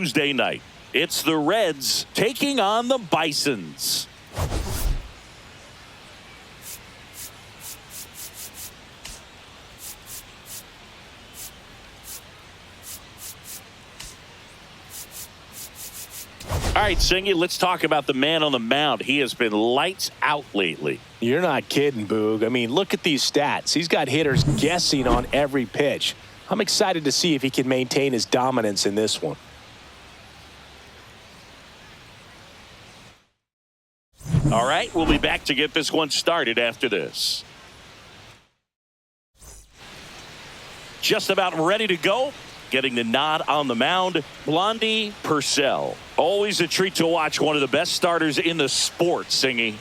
Tuesday night. It's the Reds taking on the Bisons. All right, Singy, let's talk about the man on the mound. He has been lights out lately. You're not kidding, Boog. I mean, look at these stats. He's got hitters guessing on every pitch. I'm excited to see if he can maintain his dominance in this one. All right, we'll be back to get this one started after this. Just about ready to go. Getting the nod on the mound, Blondie Purcell. Always a treat to watch one of the best starters in the sport, Singy.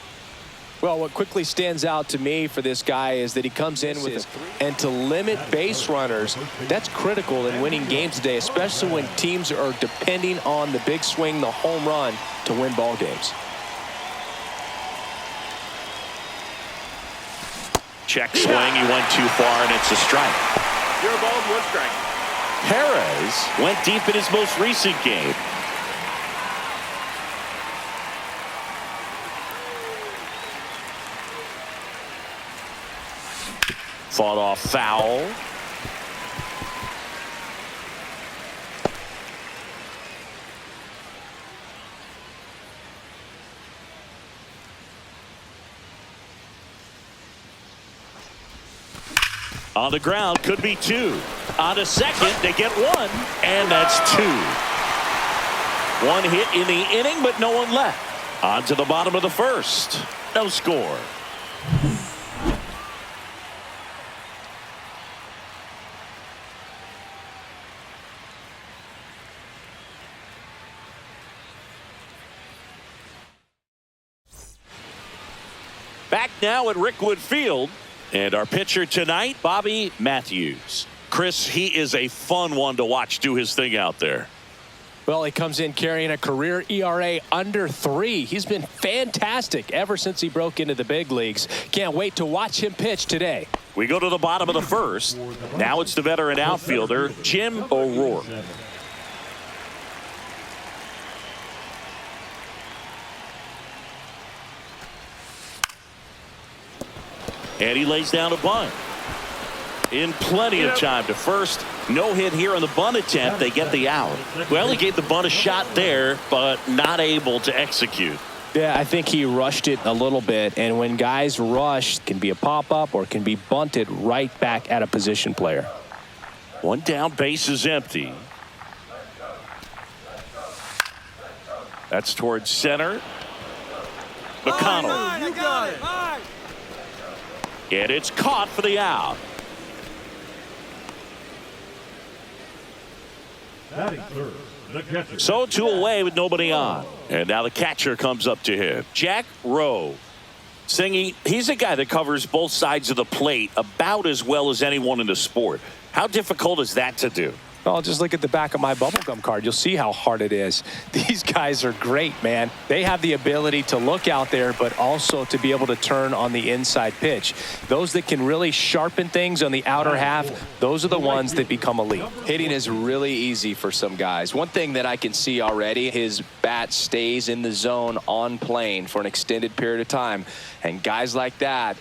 Well, what quickly stands out to me for this guy is that he comes in with and to limit base runners. That's critical in winning games today, especially when teams are depending on the big swing, the home run, to win ball games. Check swing, he went too far, and it's a strike. Zero balls, one strike. Perez went deep in his most recent game. Fought off foul. On the ground, could be two. On a second, they get one, and that's two. One hit in the inning, but no one left. On to the bottom of the first. No score. Back now at Rickwood Field. And our pitcher tonight, Bobby Matthews. Chris, he is a fun one to watch do his thing out there. Well, he comes in carrying a career ERA under 3. He's been fantastic ever since he broke into the big leagues. Can't wait to watch him pitch today. We go to the bottom of the first. Now it's the veteran outfielder, Jim O'Rourke. And he lays down a bunt. In plenty of time to first. No hit here on the bunt attempt. They get the out. Well, he gave the bunt a shot there, but not able to execute. Yeah, I think he rushed it a little bit. And when guys rush, it can be a pop-up or can be bunted right back at a position player. One down, base is empty. That's towards center. McConnell. You got it. And it's caught for the out. So 2 away with nobody on. And now the catcher comes up to him. Jack Rowe. Singy, he's a guy that covers both sides of the plate about as well as anyone in the sport. How difficult is that to do? Well, just look at the back of my bubblegum card. You'll see how hard it is. These guys are great, man. They have the ability to look out there, but also to be able to turn on the inside pitch. Those that can really sharpen things on the outer half, those are the ones that become elite. Hitting is really easy for some guys. One thing that I can see already, his bat stays in the zone on plane for an extended period of time. And guys like that,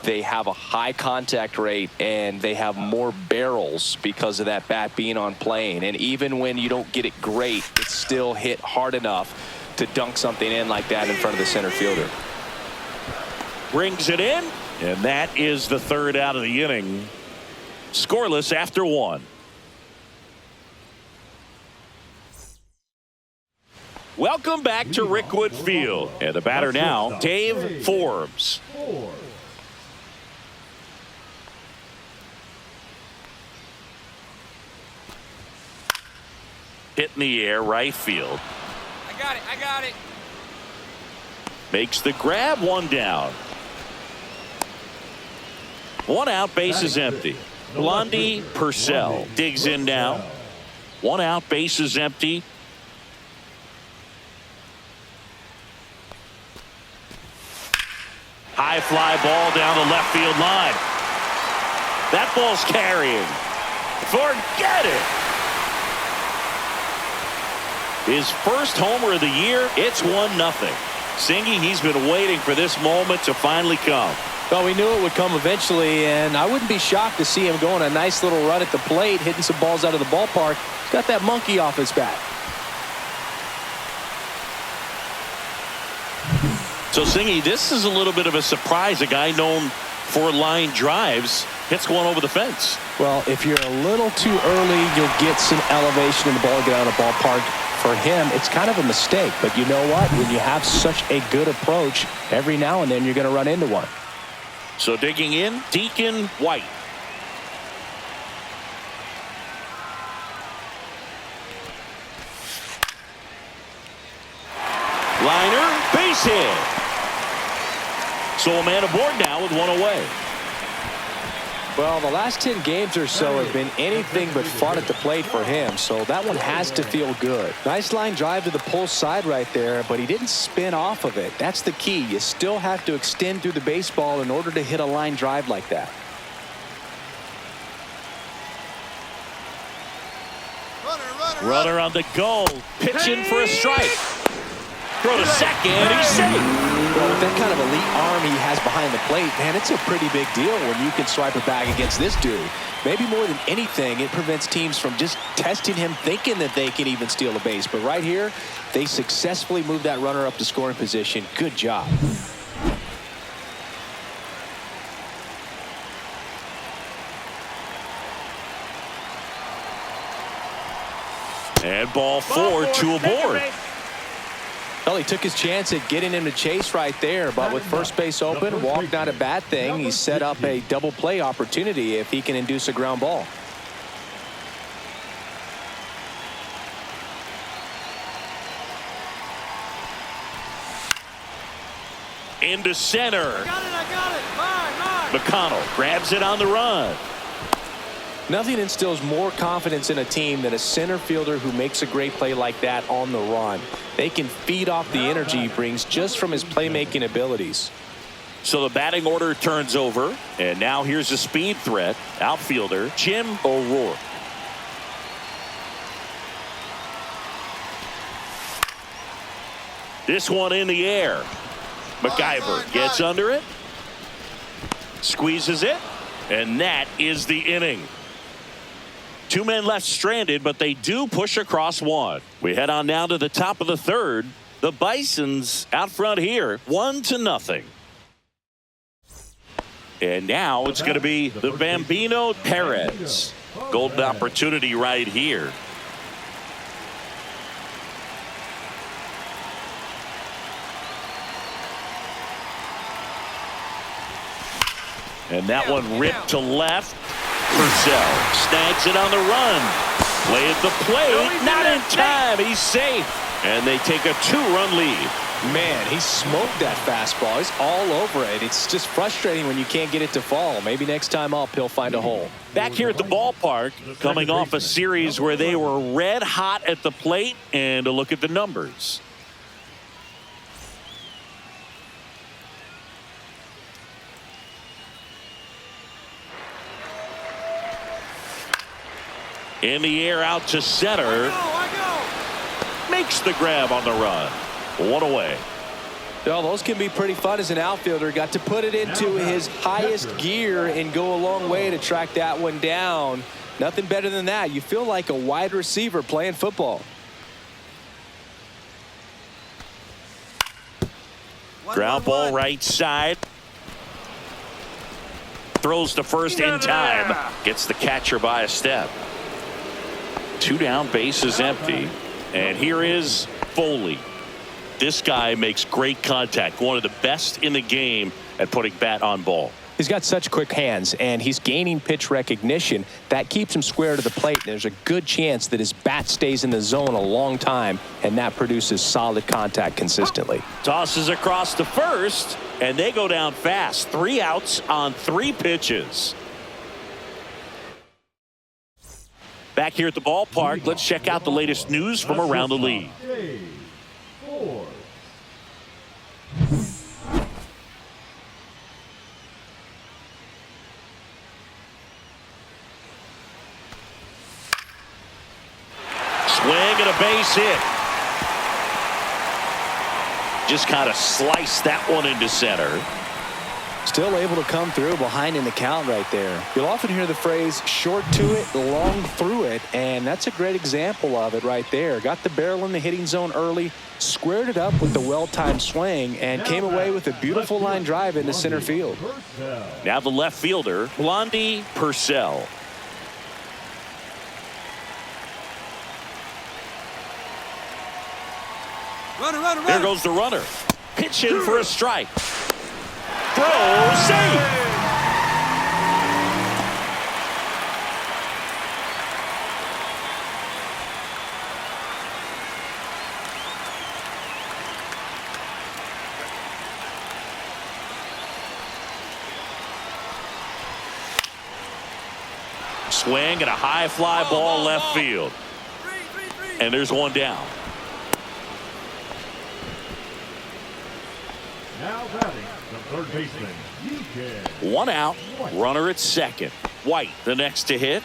they have a high contact rate and they have more barrels because of that bat being on plane. And even when you don't get it great, it's still hit hard enough to dunk something in like that in front of the center fielder. Brings it in, and that is the third out of the inning. Scoreless after 1. Welcome back to Rickwood Field. And the batter now, Dave Forbes. Hit in the air, right field. I got it. Makes the grab, 1 down. 1 out, base is empty. Blondie Purcell digs in now. 1 out, base is empty. High fly ball down the left field line. That ball's carrying. Forget it. His first homer of the year. It's 1-0. Singy, he's been waiting for this moment to finally come. Well, we knew it would come eventually, and I wouldn't be shocked to see him go on a nice little run at the plate, hitting some balls out of the ballpark. He's got that monkey off his back. So, Singy, this is a little bit of a surprise. A guy known for line drives hits one over the fence. Well, if you're a little too early, you'll get some elevation in the ball, get out of the ballpark. For him, it's kind of a mistake. But you know what? When you have such a good approach, every now and then you're going to run into one. So digging in, Deacon White. Liner, base hit. So a man aboard now with one away. Well, the last 10 games or so have been anything but fun at the plate for him, so that one has to feel good. Nice line drive to the pull side right there, but he didn't spin off of it. That's the key. You still have to extend through the baseball in order to hit a line drive like that. Runner on the go, pitching for a strike. Throw to second, he's safe. Well, with that kind of elite arm he has behind the plate, man, it's a pretty big deal when you can swipe it back against this dude. Maybe more than anything, it prevents teams from just testing him, thinking that they can even steal a base. But right here, they successfully moved that runner up to scoring position. Good job. And ball four, two aboard. Well, he took his chance at getting him to chase right there, but with first base open, walk not a bad thing. He set up a double play opportunity if he can induce a ground ball. Into center. I got it. Mine. McConnell grabs it on the run. Nothing instills more confidence in a team than a center fielder who makes a great play like that on the run. They can feed off the energy he brings just from his playmaking abilities. So the batting order turns over, and now here's a speed threat. Outfielder Jim O'Rourke. This one in the air. MacGyver gets under it, squeezes it, and that is the inning. Two men left stranded, but they do push across one. We head on now to the top of the third. The Bisons out front here, 1-0. And now it's going to be the Bambino Perez. Golden opportunity right here. And that one ripped to left. Purcell snags it on the run. Play at the plate. Not in time. He's safe. And they take a 2-run lead. Man, he smoked that fastball. He's all over it. It's just frustrating when you can't get it to fall. Maybe next time up he'll find a hole. Back here at the ballpark, coming off a series where they were red hot at the plate, and a look at the numbers. In the air out to center. Makes the grab on the run. One away. Well, those can be pretty fun as an outfielder. Got to put it into his highest gear and go a long way to track that one down. Nothing better than that. You feel like a wide receiver playing football. Ground ball right side. Throws to first in time. Gets the catcher by a step. 2 down, base is empty. And here is Foley. This guy makes great contact. One of the best in the game at putting bat on ball. He's got such quick hands, and he's gaining pitch recognition. That keeps him square to the plate. And there's a good chance that his bat stays in the zone a long time, and that produces solid contact consistently. Tosses across to first, and they go down fast. 3 outs on 3 pitches. Back here at the ballpark, let's check out the latest news from around the league. Swing and a base hit. just kind of sliced that one into center. Still able to come through behind in the count right there. You'll often hear the phrase short to it, long through it, and that's a great example of it right there. Got the barrel in the hitting zone early, squared it up with the well-timed swing, and came away with a beautiful line drive into center field. Now the left fielder, Blondie Purcell. Runner. There goes the runner. Pitch in for a strike. Throw, safe. Swing and a high fly ball left field. And there's one down. Now batting, the third baseman, One out, runner at second. White, the next to hit.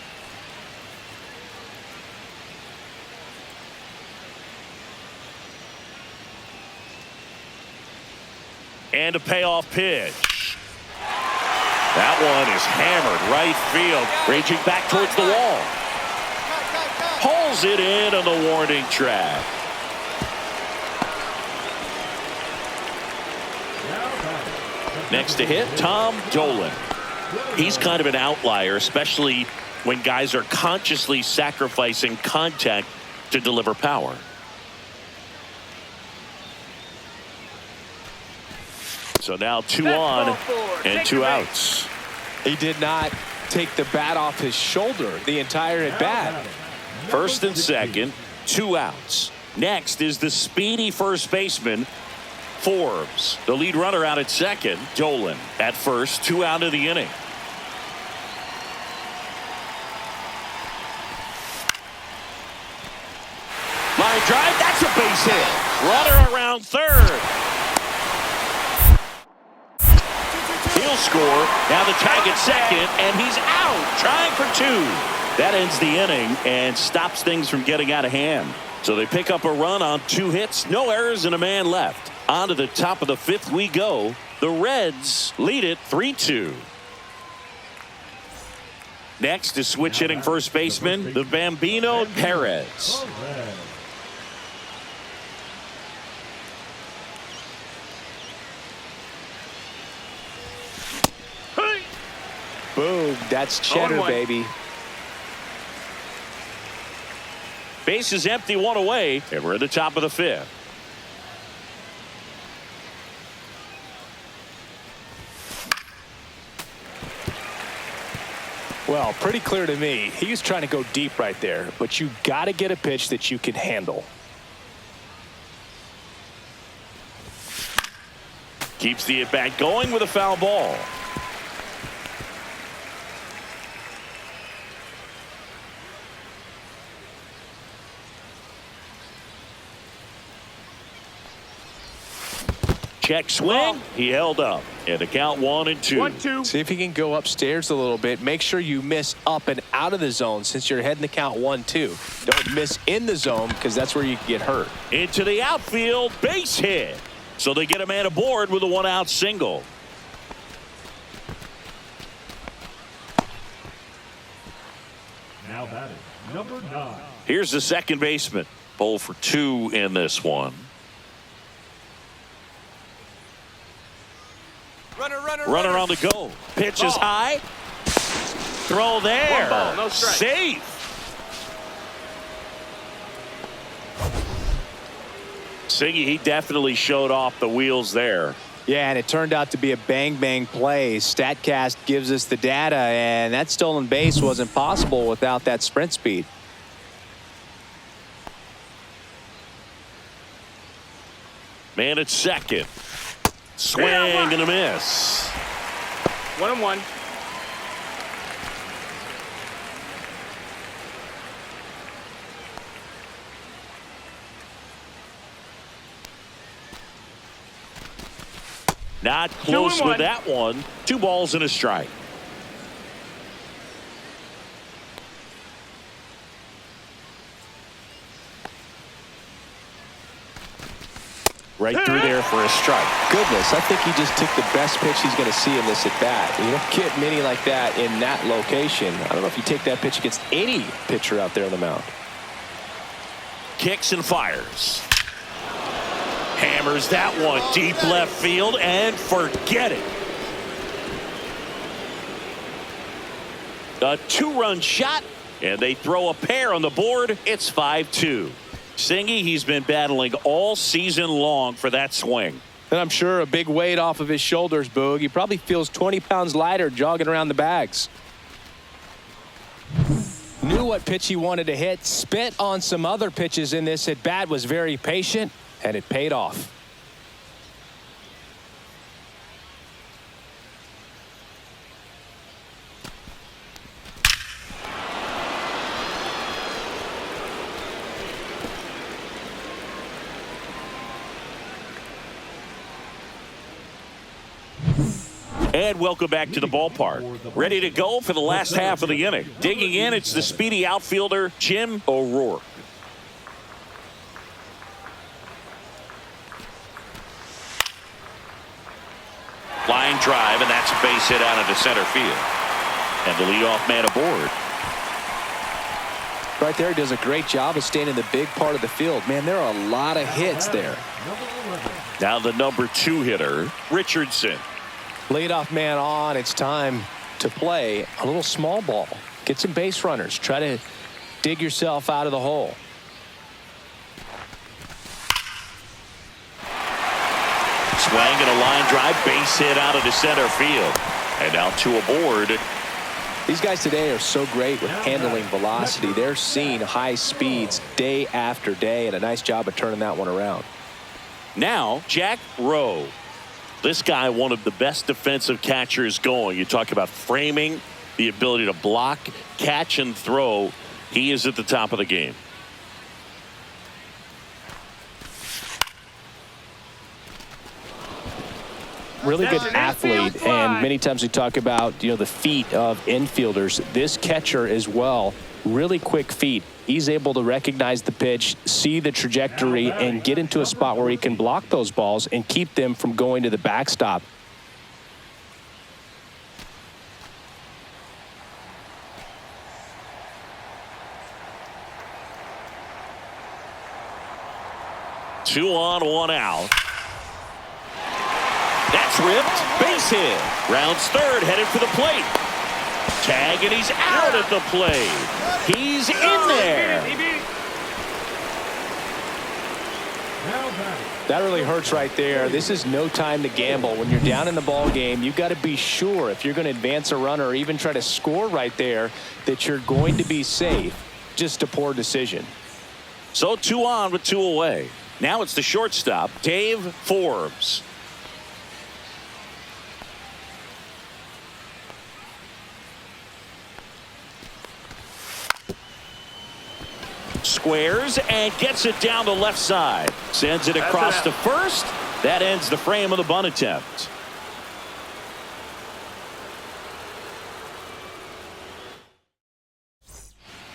And a payoff pitch. That one is hammered right field, raging back towards the wall. Pulls it in on the warning track. Next to hit, Tom Dolan. He's kind of an outlier, especially when guys are consciously sacrificing contact to deliver power. So now 2 on and 2 outs. He did not take the bat off his shoulder the entire at bat. First and second, 2 outs. Next is the speedy first baseman, Forbes. The lead runner out at second, Dolan at first, 2 out of the inning. Line drive, that's a base hit. Runner around third. He'll score. Now the tag at second, and he's out, trying for 2. That ends the inning and stops things from getting out of hand. So they pick up a run on 2 hits, no errors, and a man left. On to the top of the 5th we go. The Reds lead it 3-2. Next is switch hitting first baseman, the Bambino Perez. Boom, that's cheddar, baby. Base is empty, 1 away, and we're at the top of the 5th. Well, pretty clear to me. He was trying to go deep right there, but you got to get a pitch that you can handle. Keeps the at-bat going with a foul ball. Check swing. He held up. And the count 1-2. 1-2. See if he can go upstairs a little bit. Make sure you miss up and out of the zone since you're heading the count 1-2. Don't miss in the zone because that's where you can get hurt. Into the outfield, base hit. So they get a man aboard with a 1-out single. now batting, number 9. Here's the second baseman. 0 for 2 in this one. Runner on the go. Pitch is high. Throw there. 1 ball, no strike. Safe. Siggy, he definitely showed off the wheels there. Yeah, and it turned out to be a bang-bang play. StatCast gives us the data, and that stolen base wasn't possible without that sprint speed. Man at second. Swing and a miss. 1-1. Not close with that one. 2 balls and a strike. Right through there for a strike. Goodness, I think he just took the best pitch he's going to see in this at bat. You don't get many like that in that location. I don't know if you take that pitch against any pitcher out there on the mound. Kicks and fires. Hammers that one deep left field and forget it. A two-run shot, and they throw a pair on the board. It's 5-2. Singy, he's been battling all season long for that swing. And I'm sure a big weight off of his shoulders, Boog. He probably feels 20 pounds lighter jogging around the bags. Knew what pitch he wanted to hit. Spit on some other pitches in this at bat. Was very patient, and it paid off. And welcome back to the ballpark. Ready to go for the last half of the inning. Digging in, it's the speedy outfielder, Jim O'Rourke. Line drive, and that's a base hit out into center field. And the leadoff man aboard. Right there, he does a great job of staying in the big part of the field. Man, there are a lot of hits there. Now the number 2 hitter, Richardson. Leadoff man on. It's time to play a little small ball. Get some base runners. Try to dig yourself out of the hole. Swing and a line drive, base hit out into center field. And now 2 aboard. These guys today are so great with handling velocity. They're seeing high speeds day after day, and a nice job of turning that one around. Now, Jack Rowe. This guy, one of the best defensive catchers going. You talk about framing, the ability to block, catch, and throw. He is at the top of the game. Really good athlete, and many times we talk about, the feet of infielders. This catcher as well, really quick feet. He's able to recognize the pitch, see the trajectory, and get into a spot where he can block those balls and keep them from going to the backstop. Two on, one out. That's ripped. Base hit. Rounds third, headed for the plate. Tag, and he's out at the plate. He's in there. That really hurts right there. This is no time to gamble. When you're down in the ball game, you've got to be sure if you're going to advance a runner or even try to score right there that you're going to be safe. Just a poor decision. So 2 on with 2 away. Now it's the shortstop, Dave Forbes. Squares and gets it down the left side. Sends it across to first. That ends the frame of the bunt attempt.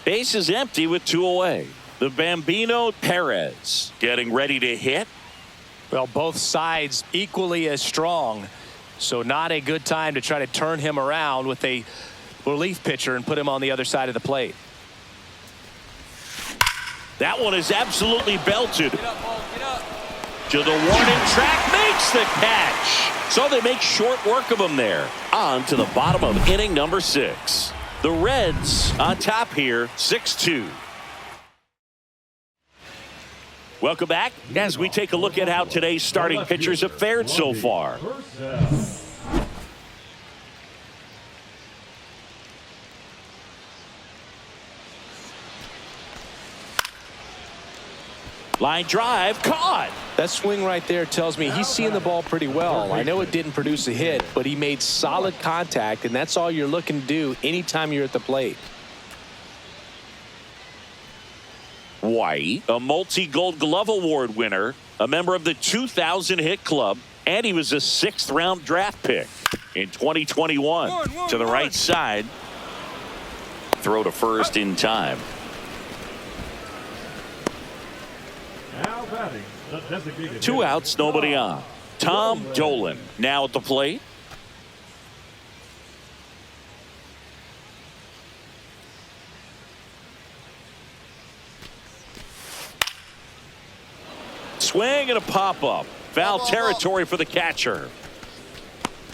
Base is empty with 2 away. The Bambino Perez getting ready to hit. Well, both sides equally as strong. So not a good time to try to turn him around with a relief pitcher and put him on the other side of the plate. That one is absolutely belted. Get up, Paul, get up. To the warning track, makes the catch. So they make short work of him there. On to the bottom of inning number 6. The Reds on top here, 6-2. Welcome back as we take a look at how today's starting pitchers have fared so far. Line drive, caught. That swing right there tells me he's seeing the ball pretty well. I know it didn't produce a hit, but he made solid contact, and that's all you're looking to do anytime you're at the plate. White, a multi-Gold Glove Award winner, a member of the 2000 Hit Club, and he was a 6th-round draft pick in 2021. To the right side. Throw to first in time. Now batting, the designated 2 hitter, outs, nobody on. Tom Dolan now at the plate. Swing and a pop-up. Foul territory for the catcher.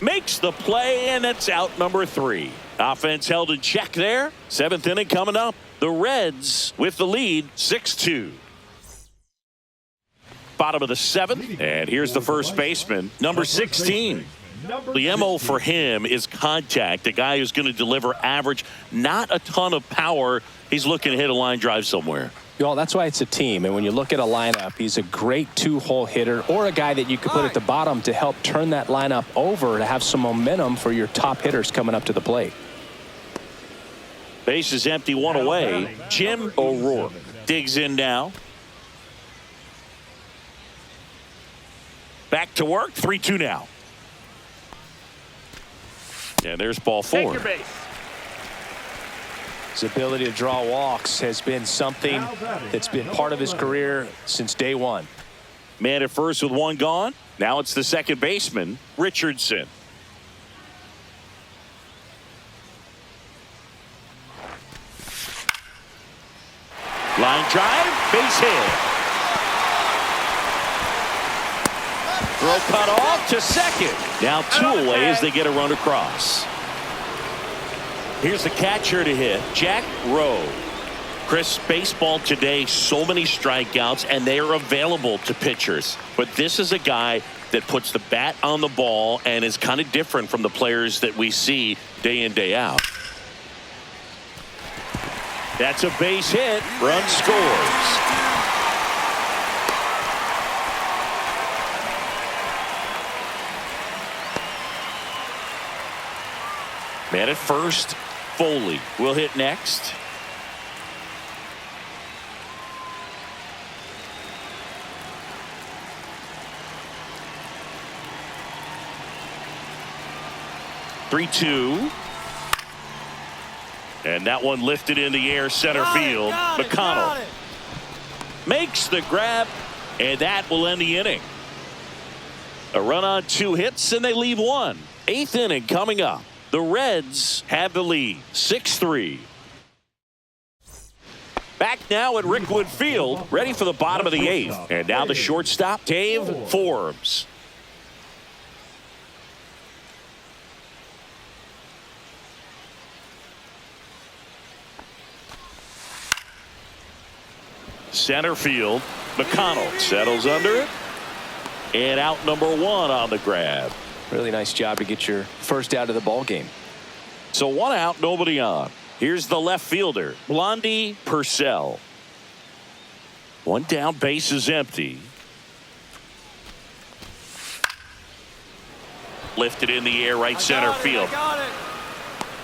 Makes the play, and it's out number 3. Offense held in check there. 7th inning coming up. The Reds with the lead, 6-2. Bottom of the 7th, and here's the first baseman, number 16. The MO for him is contact, a guy who's going to deliver average, not a ton of power. He's looking to hit a line drive somewhere. Well, that's why it's a team. And when you look at a lineup, he's a great 2-hole hitter or a guy that you could put at the bottom to help turn that lineup over to have some momentum for your top hitters coming up to the plate. Base is empty, 1 away. Jim O'Rourke digs in now. Back to work, 3-2 now. And there's ball 4. Take your base. His ability to draw walks has been something that's been part of his career since day one. Man at first with 1 gone. Now it's the second baseman, Richardson. Line drive, base hit. Throw cut off to second. Now 2 away as they get a run across. Here's the catcher to hit, Jack Rowe. Chris, baseball today, so many strikeouts, and they are available to pitchers. But this is a guy that puts the bat on the ball and is kind of different from the players that we see day in, day out. That's a base hit. Run scores. Man at first. Foley will hit next. Three-two. And that one lifted in the air, center field. McConnell makes the grab, and that will end the inning. A run on 2 hits, and they leave 1. 8th inning coming up. The Reds have the lead, 6-3. Back now at Rickwood Field, ready for the bottom of the 8th. And now the shortstop, Dave Forbes. Center field, McConnell settles under it. And out number 1 on the grab. Really nice job to get your first out of the ball game. So 1 out, nobody on. Here's the left fielder, Blondie Purcell. 1 down, base is empty. Lifted in the air, right center field.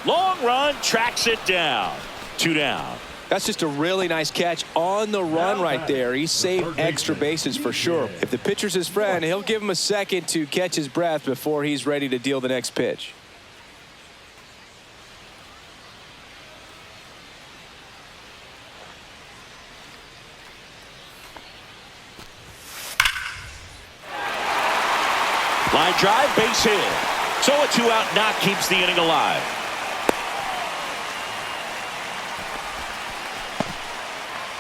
Long run, tracks it down. 2 down. That's just a really nice catch on the run right there. He saved extra bases for sure. If the pitcher's his friend, he'll give him a second to catch his breath before he's ready to deal the next pitch. Line drive, base hit. So a 2-out knock keeps the inning alive.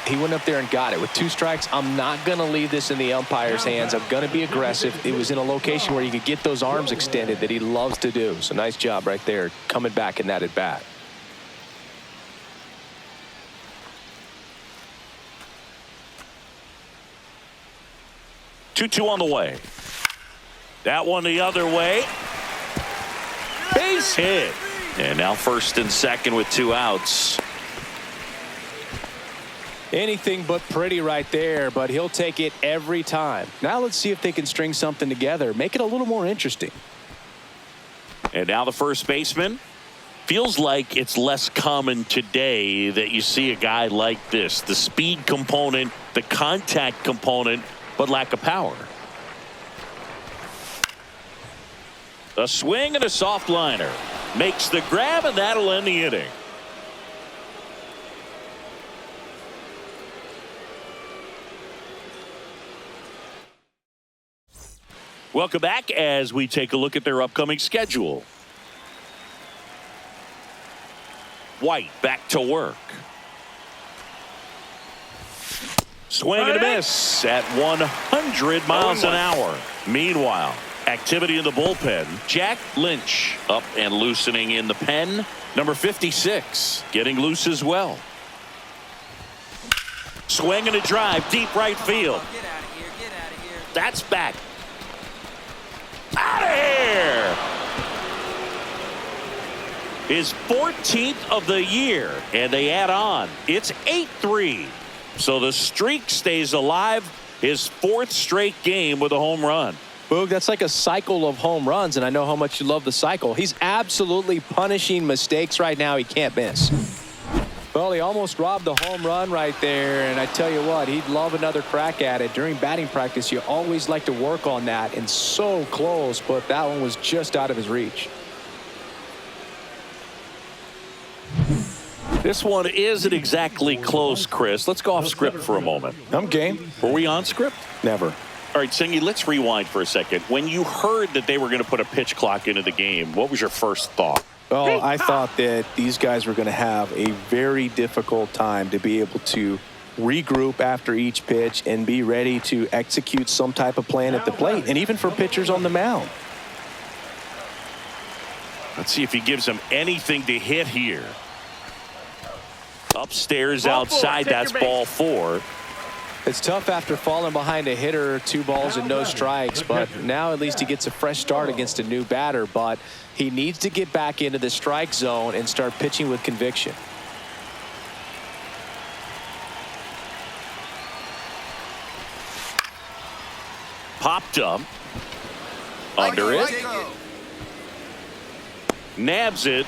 He went up there and got it. With 2 strikes, I'm not going to leave this in the umpire's hands. I'm going to be aggressive. It was in a location where you could get those arms extended that he loves to do. So nice job right there coming back in that at bat. Two on the way. That one the other way. Base hit. And now first and second with 2 outs. Anything but pretty right there, but he'll take it every time. Now let's see if they can string something together, make it a little more interesting. And now the first baseman. Feels like it's less common today that you see a guy like this. The speed component, the contact component, but lack of power. A swing and a soft liner. Makes the grab, and that'll end the inning. Welcome back as we take a look at their upcoming schedule. White back to work. Swing and a miss at 100 miles an hour. Meanwhile, activity in the bullpen. Jack Lynch up and loosening in the pen. Number 56 getting loose as well. Swing and a drive, deep right field. Get out of here. Get out of here. That's back. Out of here. His 14th of the year, and they add on. It's 8-3. So the streak stays alive. His 4th straight game with a home run. Boog, that's like a cycle of home runs, and I know how much you love the cycle. He's absolutely punishing mistakes right now he can't miss. Well, he almost robbed the home run right there, and I tell you what, he'd love another crack at it. During batting practice, you always like to work on that, and so close, but that one was just out of his reach. This one isn't exactly close, Chris. Let's go off script for a moment. I'm game. Were we on script? Never. All right, Singy, let's rewind for a second. When you heard that they were going to put a pitch clock into the game, what was your first thought? Well, I thought that these guys were going to have a very difficult time to be able to regroup after each pitch and be ready to execute some type of plan at the plate, and even for pitchers on the mound. Let's see if he gives them anything to hit here. Upstairs Ball outside, 4, that's take your ball 4. It's tough after falling behind a hitter, 2 balls and no strikes, but now at least he gets a fresh start against a new batter, but he needs to get back into the strike zone and start pitching with conviction. Popped up. Under it. Nabs it.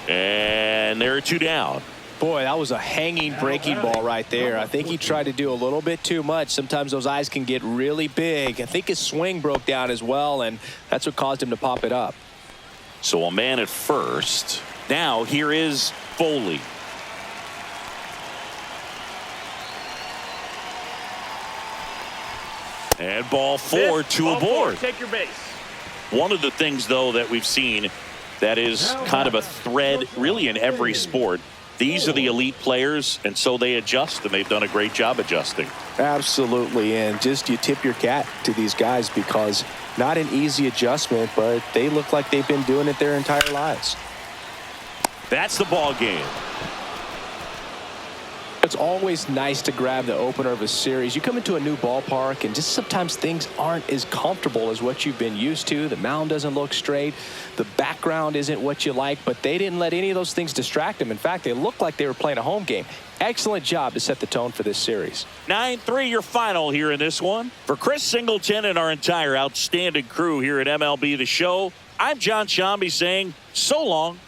And there are 2 down. Boy, that was a hanging breaking ball right there. I think he tried to do a little bit too much. Sometimes those eyes can get really big. I think his swing broke down as well, and that's what caused him to pop it up. So a man at first. Now here is Foley. And ball 4, 2 aboard. Take your base. One of the things, though, that we've seen that is kind of a thread really in every sport. These are the elite players, and so they adjust, and they've done a great job adjusting. Absolutely, and just you tip your cap to these guys because not an easy adjustment, but they look like they've been doing it their entire lives. That's the ball game. It's always nice to grab the opener of a series. You come into a new ballpark, and just sometimes things aren't as comfortable as what you've been used to. The mound doesn't look straight. The background isn't what you like, but they didn't let any of those things distract them. In fact, they looked like they were playing a home game. Excellent job to set the tone for this series. 9-3 your final here in this one. For Chris Singleton and our entire outstanding crew here at MLB The Show, I'm John Shambi saying so long.